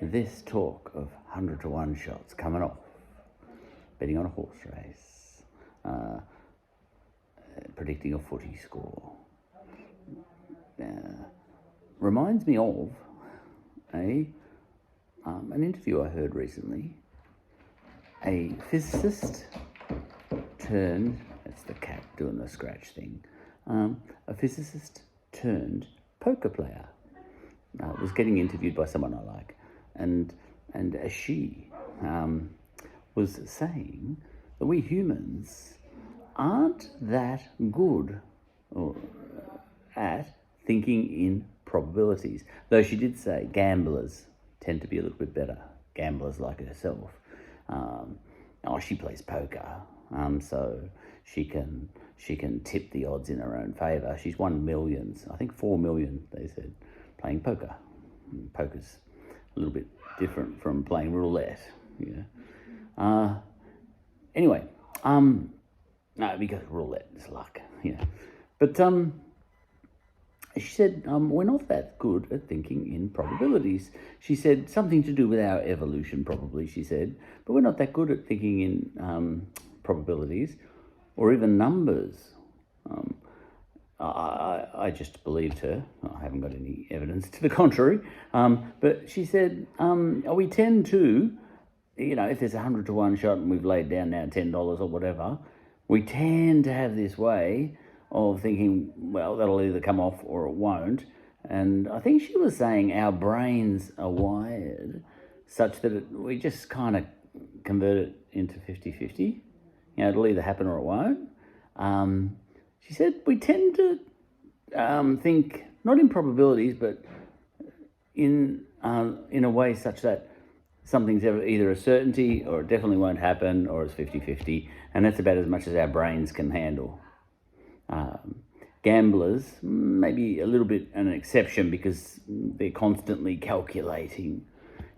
This talk of 100 to 1 shots coming off, betting on a horse race, predicting a footy score, reminds me of an interview I heard recently. A physicist turned, that's the cat doing the scratch thing, a physicist turned poker player was getting interviewed by someone I like, and she was saying that we humans aren't that good at thinking in probabilities, though she did say gamblers tend to be a little bit better, gamblers like herself. She plays poker, so she can tip the odds in her own favour. She's won millions, I think 4 million, they said, playing poker. Poker's a little bit different from playing roulette, anyway, no, because roulette is luck, But she said, we're not that good at thinking in probabilities. She said, something to do with our evolution, probably, she said, but we're not that good at thinking in probabilities or even numbers. I just believed her. I haven't got any evidence to the contrary. But she said, we tend to, if there's 100 to 1 shot and we've laid down now $10 or whatever, we tend to have this way of thinking, well, that'll either come off or it won't. And I think she was saying our brains are wired such that we just kind of convert it into 50-50. It'll either happen or it won't. She said we tend to think, not in probabilities, but in a way such that something's either a certainty or it definitely won't happen or it's 50-50, and that's about as much as our brains can handle. Gamblers, maybe a little bit an exception because they're constantly calculating,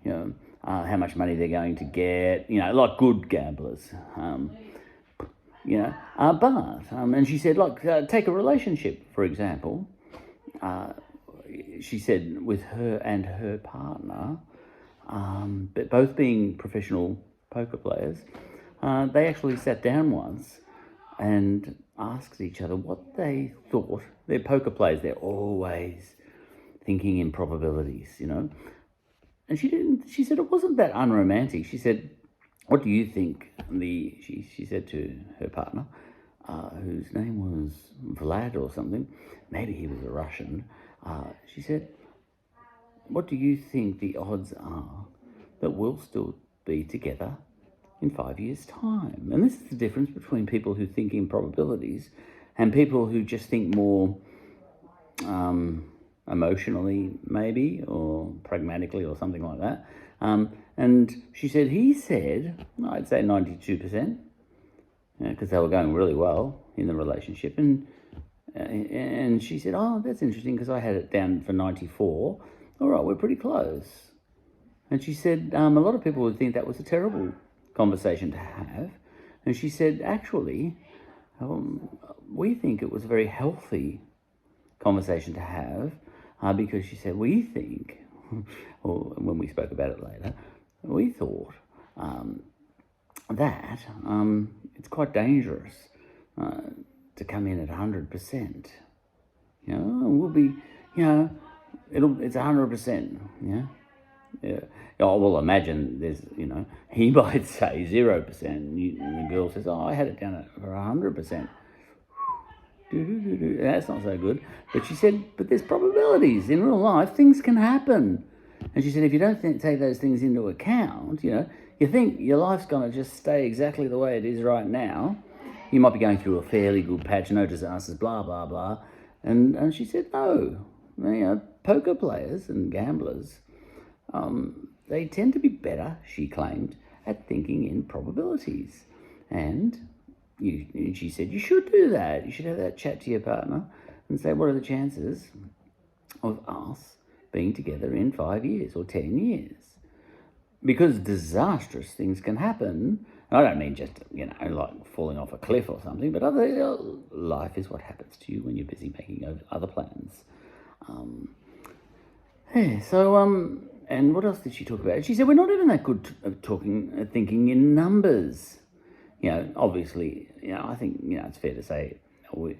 how much money they're going to get, like good gamblers. And she said, look, take a relationship, for example. She said with her and her partner, but both being professional poker players, they actually sat down once and asked each other what they thought. They're poker players, they're always thinking in probabilities, And she said it wasn't that unromantic. She said, what do you think? She said to her partner, whose name was Vlad or something, maybe he was a Russian, she said, what do you think the odds are that we'll still be together in 5 years' time? And this is the difference between people who think in probabilities and people who just think more emotionally, maybe, or pragmatically, or something like that. And she said, he said, I'd say 92%, because they were going really well in the relationship. And she said, oh, that's interesting, because I had it down for 94. All right, we're pretty close. And she said, a lot of people would think that was a terrible conversation to have. And she said, actually, we think it was a very healthy conversation to have, because she said, we think, or when we spoke about it later, we thought that it's quite dangerous to come in at 100%. We'll be, it's 100%. Yeah. Well, imagine there's, he might say 0%, and the girl says, oh, I had it down for 100%. That's not so good. But she said, but there's probabilities in real life. Things can happen. And she said, if you don't take those things into account, you think your life's going to just stay exactly the way it is right now. You might be going through a fairly good patch, no disasters, blah, blah, blah. And she said, no. Poker players and gamblers, they tend to be better, she claimed, at thinking in probabilities. And she said, you should do that. You should have that chat to your partner and say, what are the chances of us being together in 5 years or 10 years? Because disastrous things can happen. I don't mean just, like falling off a cliff or something, but life is what happens to you when you're busy making other plans. And what else did she talk about? She said we're not even that good at thinking in numbers. Obviously, I think it's fair to say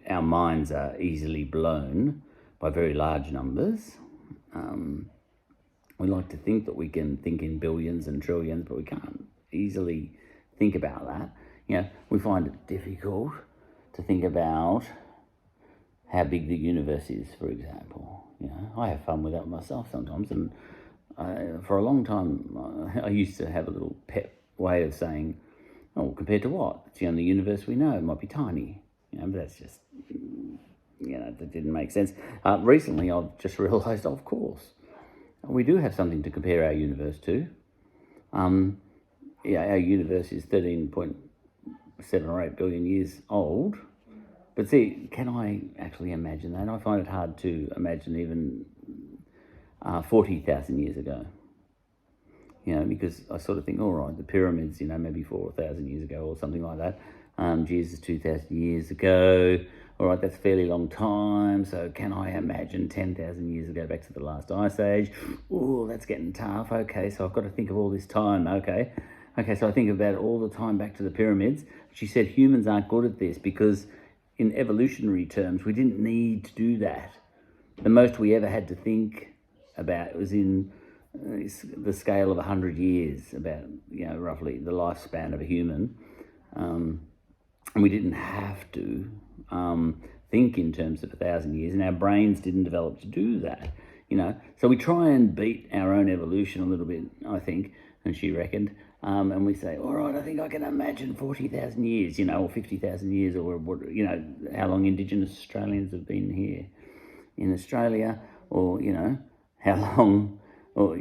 our minds are easily blown by very large numbers. We like to think that we can think in billions and trillions, but we can't easily think about that. We find it difficult to think about how big the universe is, for example. I have fun with that myself sometimes, and for a long time I used to have a little pet way of saying, oh, compared to what? It's the only universe we know. It might be tiny, but that's just, that didn't make sense. Recently I've just realised, of course, we do have something to compare our universe to. Our universe is 13.7 or 8 billion years old. But see, can I actually imagine that? I find it hard to imagine even 40,000 years ago. Because I sort of think, all right, the pyramids, maybe 4,000 years ago or something like that. Jesus, 2,000 years ago. All right, that's a fairly long time. So can I imagine 10,000 years ago back to the last ice age? Oh, that's getting tough. Okay, so I've got to think of all this time. Okay, so I think about it all the time back to the pyramids. She said humans aren't good at this because in evolutionary terms, we didn't need to do that. The most we ever had to think about was in the scale of 100 years, about, roughly the lifespan of a human. And we didn't have to think in terms of 1,000 years, and our brains didn't develop to do that, So we try and beat our own evolution a little bit, I think, and she reckoned. And we say, all right, I think I can imagine 40,000 years, or 50,000 years, or how long Indigenous Australians have been here in Australia, or, how long, or,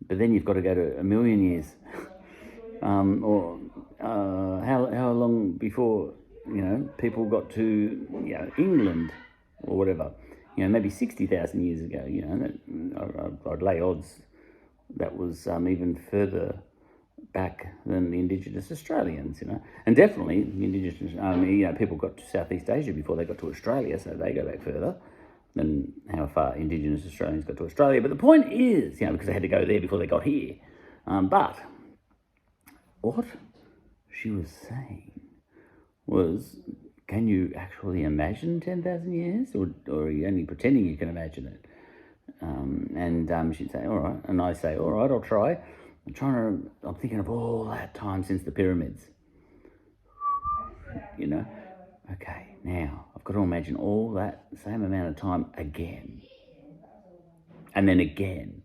but then you've got to go to 1 million years, or how long before, people got to, England, or whatever, maybe 60,000 years ago, I'd lay odds that was even further back than the Indigenous Australians, and definitely the Indigenous, people got to Southeast Asia before they got to Australia, so they go back further than how far Indigenous Australians got to Australia. But the point is, because they had to go there before they got here. But what she was saying was, can you actually imagine 10,000 years, or are you only pretending you can imagine it? And she'd say, all right, and I say, all right, I'll try. I'm thinking of all that time since the pyramids. Okay, now I've got to imagine all that same amount of time again. And then again.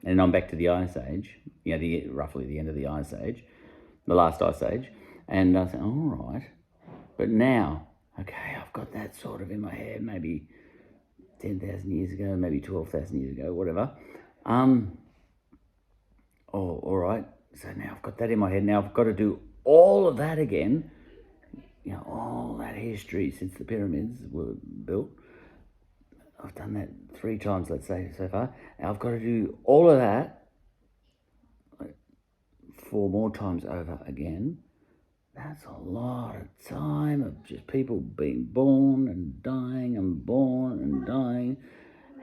And I'm back to the Ice Age, roughly the end of the Ice Age, the last Ice Age. And I said, all right, but now, okay, I've got that sort of in my head, maybe 10,000 years ago, maybe 12,000 years ago, whatever. All right, so now I've got that in my head. Now I've got to do all of that again, all that history since the pyramids were built. I've done that 3 times, let's say, so far. Now I've got to do all of that 4 more times over again. That's a lot of time of just people being born and dying and born and dying.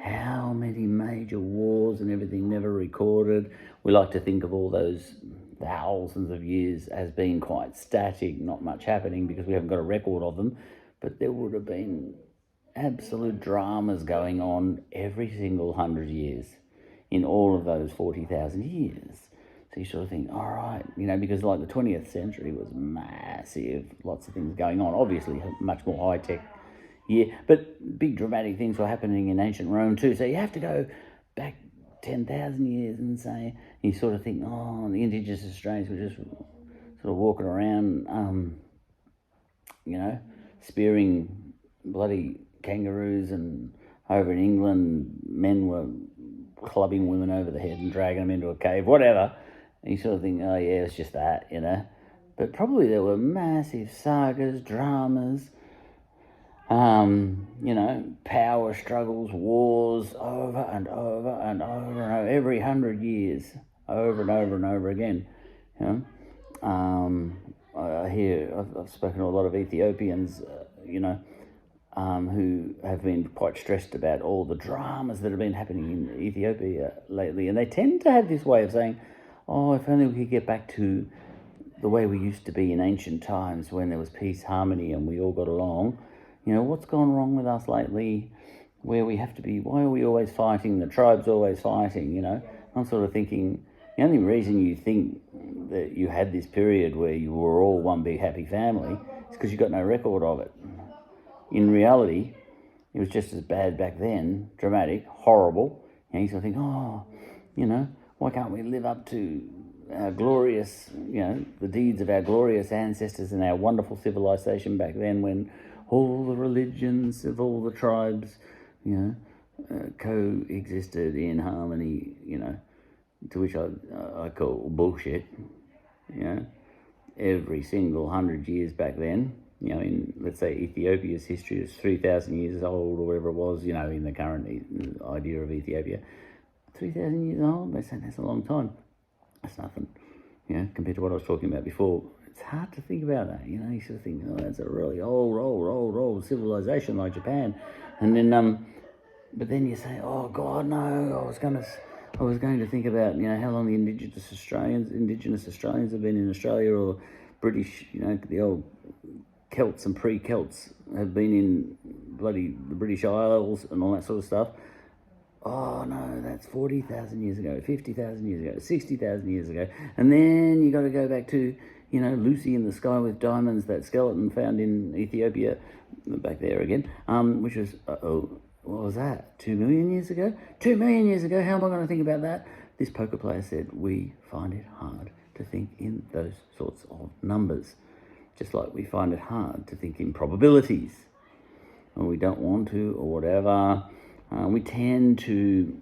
How many major wars and everything never recorded. We like to think of all those thousands of years as being quite static, not much happening because we haven't got a record of them. But there would have been absolute dramas going on every single 100 years in all of those 40,000 years. So you sort of think, all right, because like the 20th century was massive, lots of things going on, obviously much more high-tech. Yeah, but big dramatic things were happening in ancient Rome too. So you have to go back 10,000 years and say, you sort of think, oh, the Indigenous Australians were just sort of walking around, spearing bloody kangaroos, and over in England, men were clubbing women over the head and dragging them into a cave, whatever. And you sort of think, oh yeah, it's just that, But probably there were massive sagas, dramas, power struggles, wars, over and over and over and over, every 100 years, over and over and over again. I hear, I've spoken to a lot of Ethiopians, who have been quite stressed about all the dramas that have been happening in Ethiopia lately. And they tend to have this way of saying, oh, if only we could get back to the way we used to be in ancient times when there was peace, harmony, and we all got along. You know, what's gone wrong with us lately where we have to be, why are we always fighting? The tribe's always fighting, you know. I'm sort of thinking, the only reason you think that you had this period where you were all one big happy family is because you got no record of it. In reality, it was just as bad back then, dramatic, horrible. And you sort of think, oh, you know, why can't we live up to our glorious, you know, the deeds of our glorious ancestors and our wonderful civilization back then when all the religions of all the tribes, you know, coexisted in harmony, you know, to which I call bullshit, you know. Every single 100 years back then, you know, in, let's say, Ethiopia's history is 3,000 years old or whatever it was, you know, in the current idea of Ethiopia. 3,000 years old, they say that's a long time. That's nothing, you know, compared to what I was talking about before. It's hard to think about that, you know. You sort of think, oh, that's a really old civilization like Japan. And then, but then you say, oh, God, no, I was going to think about, you know, how long the Indigenous Australians have been in Australia, or British, you know, the old Celts and pre-Celts have been in bloody the British Isles and all that sort of stuff. Oh, no, that's 40,000 years ago, 50,000 years ago, 60,000 years ago. And then you got to go back to, you know, Lucy in the Sky with Diamonds, that skeleton found in Ethiopia, back there again, which was, what was that, 2 million years ago? 2 million years ago, how am I going to think about that? This poker player said, we find it hard to think in those sorts of numbers, just like we find it hard to think in probabilities, or we don't want to, or whatever. We tend to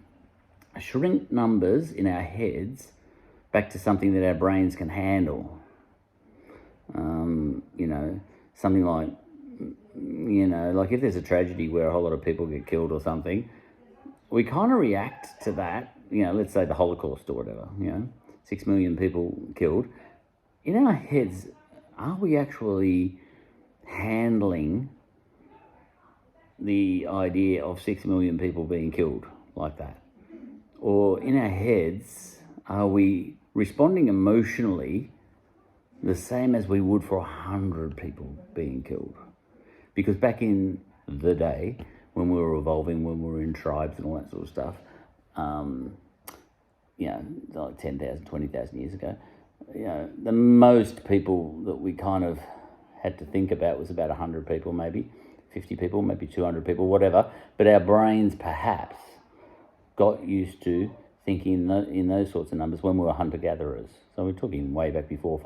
shrink numbers in our heads back to something that our brains can handle. You know, something like, you know, like if there's a tragedy where a whole lot of people get killed or something, we kind of react to that, you know, let's say the Holocaust or whatever, you know, 6 million people killed. In our heads, are we actually handling the idea of 6 million people being killed like that? Or in our heads, are we responding emotionally the same as we would for 100 people being killed? Because back in the day, when we were evolving, when we were in tribes and all that sort of stuff, you know, like 10,000, 20,000 years ago, you know, the most people that we kind of had to think about was about 100 people, maybe 50 people, maybe 200 people, whatever. But our brains perhaps got used to thinking in those sorts of numbers when we were hunter-gatherers. So we're talking way back before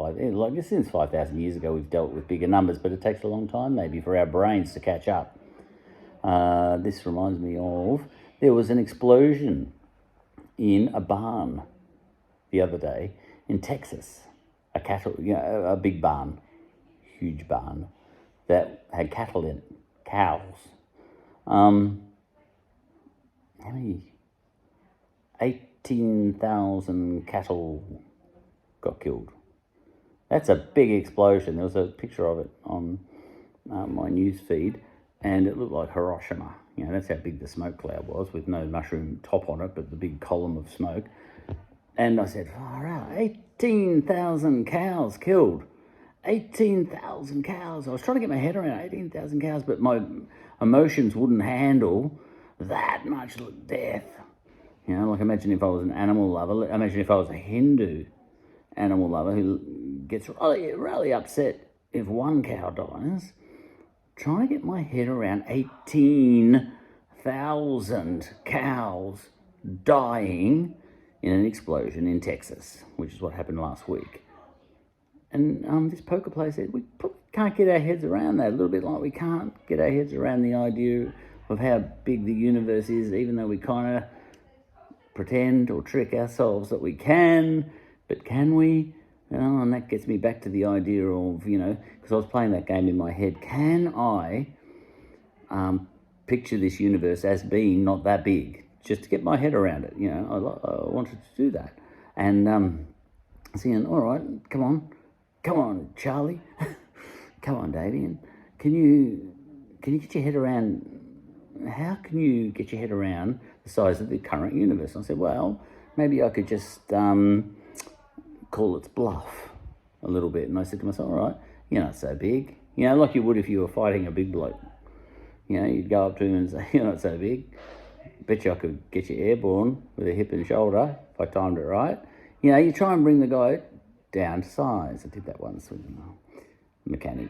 since 5,000 years ago, we've dealt with bigger numbers, but it takes a long time maybe for our brains to catch up. This reminds me of, there was an explosion in a barn the other day in Texas, a big barn, huge barn that had cattle in it, cows. How many? 18,000 cattle got killed. That's a big explosion. There was a picture of it on my news feed, and it looked like Hiroshima. You know, that's how big the smoke cloud was, with no mushroom top on it, but the big column of smoke. And I said, far out, 18,000 cows killed. 18,000 cows. I was trying to get my head around 18,000 cows, but my emotions wouldn't handle that much death. You know, like imagine if I was an animal lover, imagine if I was a Hindu animal lover who gets really upset if one cow dies. Trying to get my head around 18,000 cows dying in an explosion in Texas, which is what happened last week. And this poker player said, we probably can't get our heads around that, a little bit like we can't get our heads around the idea of how big the universe is, even though we kind of pretend or trick ourselves that we can, but can we? And that gets me back to the idea of, you know, because I was playing that game in my head, can I picture this universe as being not that big, just to get my head around it, you know? I wanted to do that. And saying, all right, come on, Charlie, come on, Damien, can you can you get your head around, how can you get your head around the size of the current universe? And I said, well, maybe I could just call its bluff a little bit. And I said to myself, all right, you're not so big. Like you would if you were fighting a big bloke. You'd go up to him and say, you're not so big. Bet you I could get you airborne with a hip and shoulder if I timed it right. You try and bring the guy down to size. I did that once with a mechanic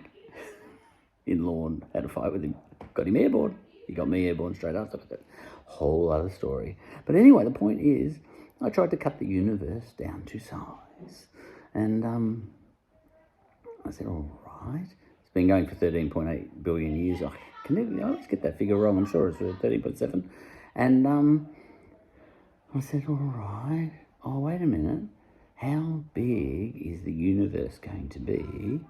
in Lawn. Had a fight with him. Got him airborne. He got me airborne straight after that. Whole other story. But anyway, the point is, I tried to cut the universe down to size. And I said, all right. It's been going for 13.8 billion years. I always get that figure wrong. I'm sure it's 13.7. And I said, all right. Oh, wait a minute. How big is the universe going to be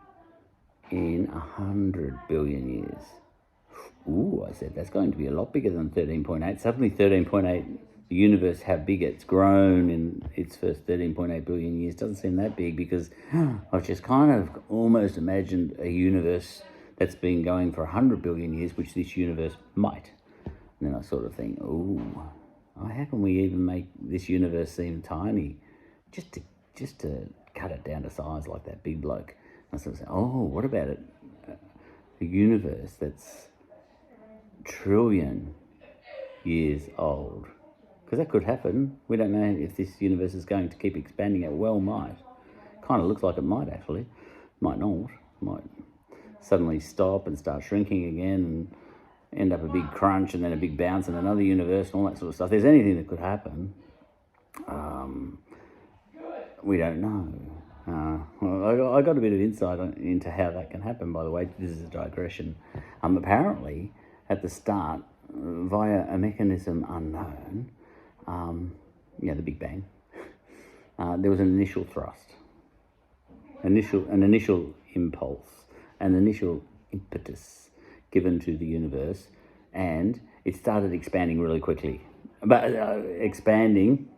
in 100 billion years? Ooh, I said, that's going to be a lot bigger than 13.8. Suddenly 13.8, the universe, how big it's grown in its first 13.8 billion years, doesn't seem that big, because I've just kind of almost imagined a universe that's been going for 100 billion years, which this universe might. And then I sort of think, oh, how can we even make this universe seem tiny? Just to cut it down to size like that big bloke. And I sort of say, oh, what about it? A universe that's trillion years old. Because that could happen. We don't know if this universe is going to keep expanding. It well might. Kind of looks like it might, actually. Might not. Might suddenly stop and start shrinking again and end up a big crunch and then a big bounce in another universe and all that sort of stuff. There's anything that could happen. We don't know. Well, I got a bit of insight into how that can happen, by the way. This is a digression. Apparently, at the start, via a mechanism unknown, the Big Bang, there was an initial thrust, an initial impulse, an initial impetus given to the universe, and it started expanding really quickly, but expanding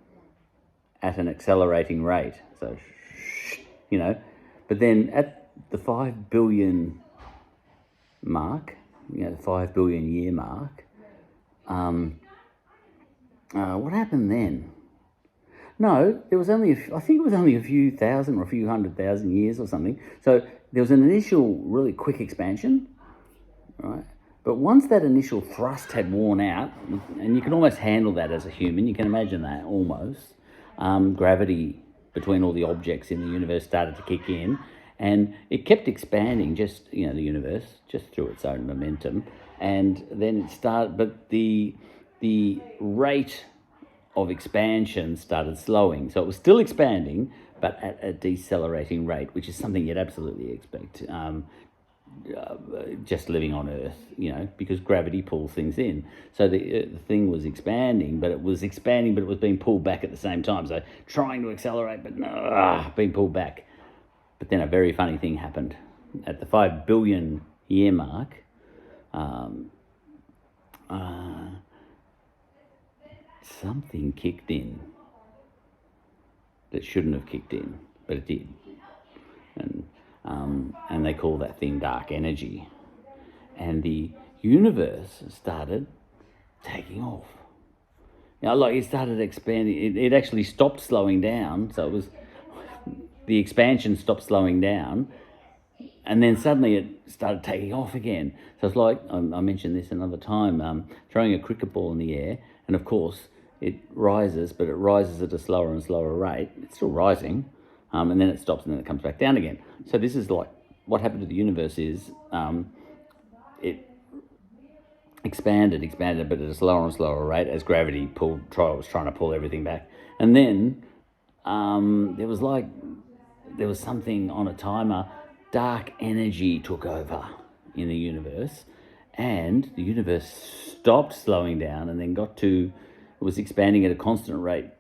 at an accelerating rate. So, but then at the 5 billion mark, the 5 billion year mark, what happened then? No, there was only, I think it was only a few thousand or a few 100,000 years or something. So there was an initial really quick expansion, right? But once that initial thrust had worn out, and you can almost handle that as a human, you can imagine that almost, gravity between all the objects in the universe started to kick in, and it kept expanding, just, the universe, just through its own momentum. And then it started, but the rate of expansion started slowing. So it was still expanding, but at a decelerating rate, which is something you'd absolutely expect, just living on Earth, because gravity pulls things in. So the thing was expanding, but it was being pulled back at the same time. So trying to accelerate, but being pulled back. But then a very funny thing happened. At the 5 billion year mark, something kicked in that shouldn't have kicked in, but it did. And they call that thing dark energy. And the universe started taking off. It started expanding. It actually stopped slowing down. So it was, the expansion stopped slowing down, and then suddenly it started taking off again. So it's like, I mentioned this another time, throwing a cricket ball in the air, and of course it rises, but it rises at a slower and slower rate. It's still rising, and then it stops, and then it comes back down again. So this is like, what happened to the universe is, it expanded, but at a slower and slower rate as gravity was trying to pull everything back. And then there was something on a timer. Dark energy took over in the universe, and the universe stopped slowing down and then it was expanding at a constant rate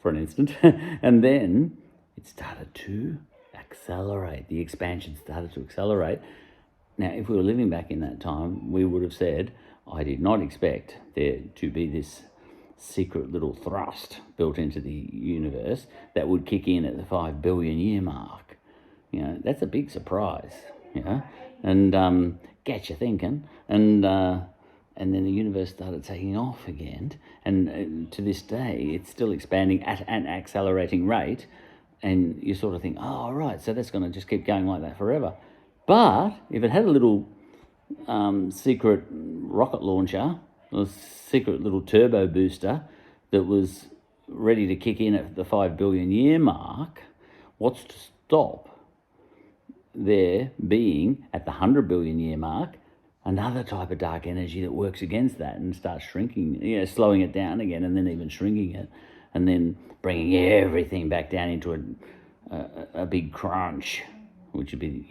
for an instant, and then it started to accelerate. The expansion started to accelerate. Now, if we were living back in that time, we would have said, I did not expect there to be this secret little thrust built into the universe that would kick in at the 5 billion year mark. That's a big surprise, and get you thinking. And then the universe started taking off again. And to this day, it's still expanding at an accelerating rate. And you sort of think, oh, right, so that's going to just keep going like that forever. But if it had a little secret rocket launcher, a secret little turbo booster that was ready to kick in at the 5 billion year mark, what's to stop there being at the 100 billion year mark another type of dark energy that works against that and starts shrinking, slowing it down again, and then even shrinking it, and then bringing everything back down into a big crunch, which would be,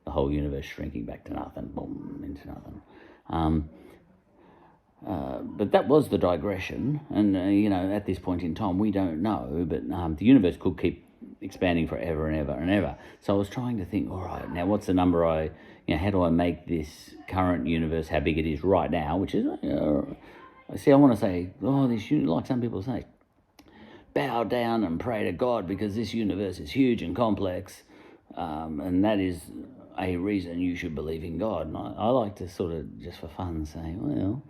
the whole universe shrinking back to nothing, boom, into nothing. But that was the digression, and at this point in time, we don't know, but the universe could keep expanding forever and ever and ever. So I was trying to think, all right, now what's the number how do I make this current universe how big it is right now, which is, I want to say, like some people say, bow down and pray to God because this universe is huge and complex, and that is a reason you should believe in God. And I like to sort of, just for fun, say, well,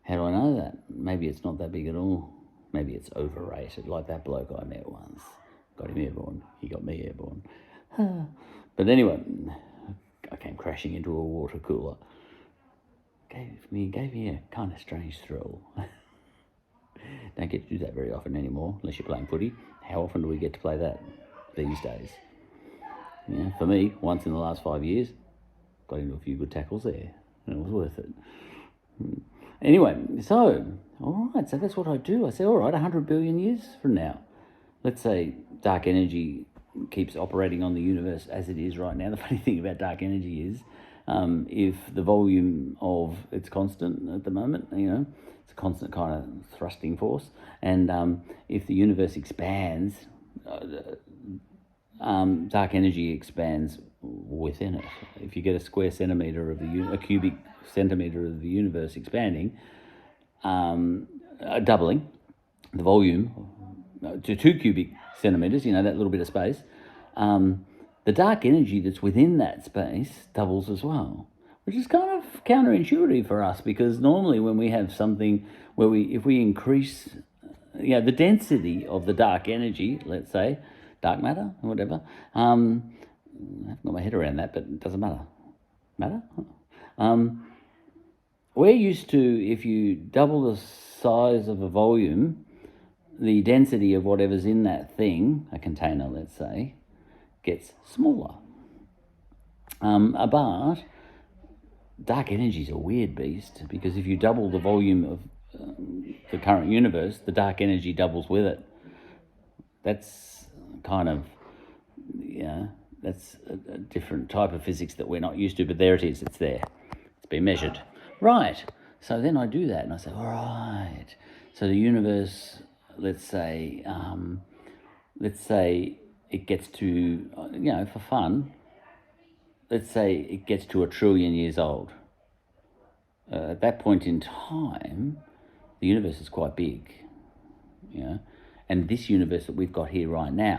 how do I know that? Maybe it's not that big at all. Maybe it's overrated, like that bloke I met once. Got him airborne. He got me airborne. But anyway, I came crashing into a water cooler. Gave me a kind of strange thrill. Don't get to do that very often anymore, unless you're playing footy. How often do we get to play that these days? For me, once in the last 5 years, got into a few good tackles there, and it was worth it. Anyway, so, all right, so that's what I do. I say, all right, 100 billion years from now, let's say dark energy keeps operating on the universe as it is right now. The funny thing about dark energy is, if the volume of it's constant at the moment, it's a constant kind of thrusting force, and if the universe expands, dark energy expands within it. If you get a square centimetre of a cubic centimetre of the universe expanding, doubling the volume to 2 cubic centimetres, that little bit of space, the dark energy that's within that space doubles as well, which is kind of counterintuitive for us, because normally when we have something where if we increase the density of the dark energy, let's say dark matter or whatever, I haven't got my head around that, but it doesn't matter. We're used to, if you double the size of a volume, the density of whatever's in that thing, a container, let's say, gets smaller. But dark energy is a weird beast, because if you double the volume of the current universe, the dark energy doubles with it. That's kind of, that's a different type of physics that we're not used to, but there it is, it's there. It's been measured. Right, so then I do that, and I say, all right, so the universe, let's say it gets to, for fun, let's say it gets to 1 trillion years old. At that point in time, the universe is quite big, and this universe that we've got here right now